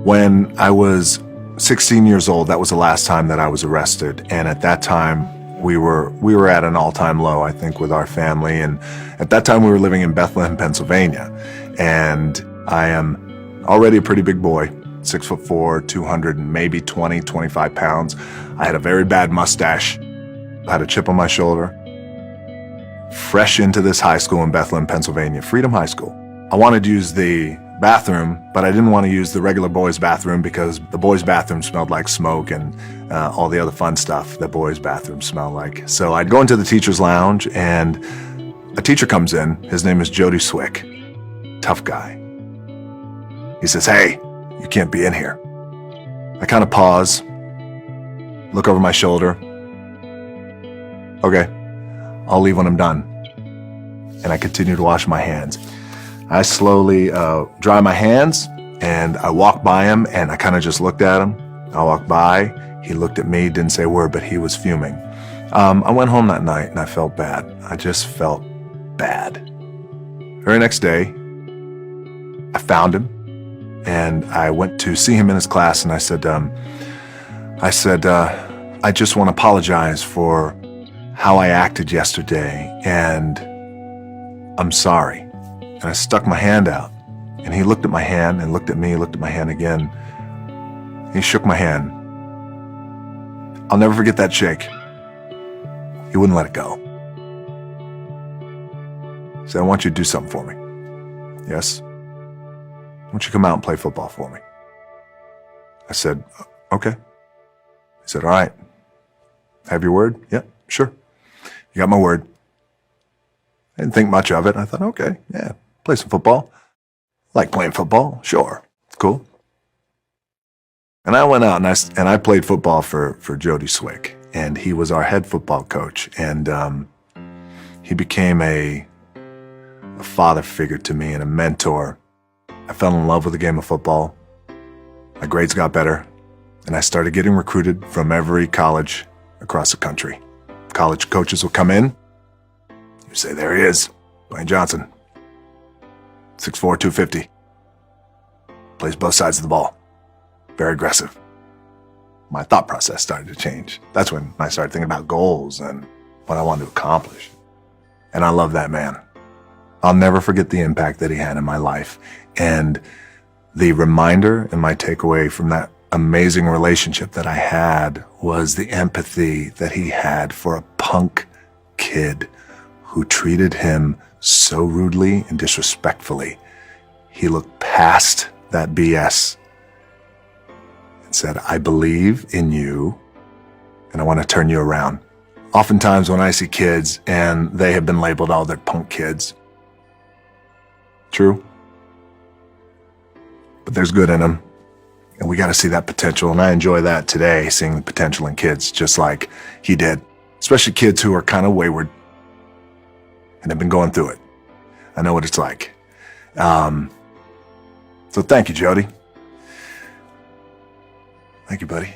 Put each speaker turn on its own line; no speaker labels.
When I was 16 years old, that was the last time that I was arrested. And at that time, we were at an all-time low, I think, with our family. And at that time, we were living in Bethlehem, Pennsylvania. And I am already a pretty big boy, 6'4", 200 and maybe 20, 25 pounds. I had a very bad mustache. I had a chip on my shoulder. Fresh into this high school in Bethlehem, Pennsylvania, Freedom High School. I wanted to use the bathroom, but I didn't want to use the regular boys' bathroom because the boys' bathroom smelled like smoke and all the other fun stuff that boys' bathrooms smell like. So I'd go into the teacher's lounge and a teacher comes in. His name is Jody Cwik. Tough guy. He says, "Hey, you can't be in here." I kind of pause, look over my shoulder. Okay, I'll leave when I'm done. And I continue to wash my hands. I slowly dry my hands and I walk by him and I kind of just looked at him. I walked by, he looked at me, didn't say a word, but he was fuming. I went home that night and I felt bad. I just felt bad. Very next day, I found him and I went to see him in his class and I said, I just want to apologize for how I acted yesterday and I'm sorry. And I stuck my hand out and he looked at my hand and looked at me, looked at my hand again. He shook my hand. I'll never forget that shake. He wouldn't let it go. He said, "I want you to do something for me." "Yes." "I want you to come out and play football for me." I said, "Okay." He said, "All right. Have your word?" "Yeah, sure. You got my word." I didn't think much of it. I thought, okay, yeah, play some football. Like playing football? Sure. Cool. And I went out and I played football for Jody Cwik. And he was our head football coach. And he became a father figure to me and a mentor. I fell in love with the game of football. My grades got better. And I started getting recruited from every college across the country. College coaches would come in. You say, "There he is, Dwayne Johnson, 6'4", 250. Plays both sides of the ball. Very aggressive." My thought process started to change. That's when I started thinking about goals and what I wanted to accomplish. And I love that man. I'll never forget the impact that he had in my life. And the reminder and my takeaway from that amazing relationship that I had was the empathy that he had for a punk kid who treated him so rudely and disrespectfully. He looked past that BS and said, "I believe in you and I want to turn you around." Oftentimes when I see kids and they have been labeled, "Oh, they're punk kids." True. But there's good in them. And we got to see that potential. And I enjoy that today, seeing the potential in kids just like he did, especially kids who are kind of wayward and have been going through it. I know what it's like. So thank you, Jody. Thank you, buddy.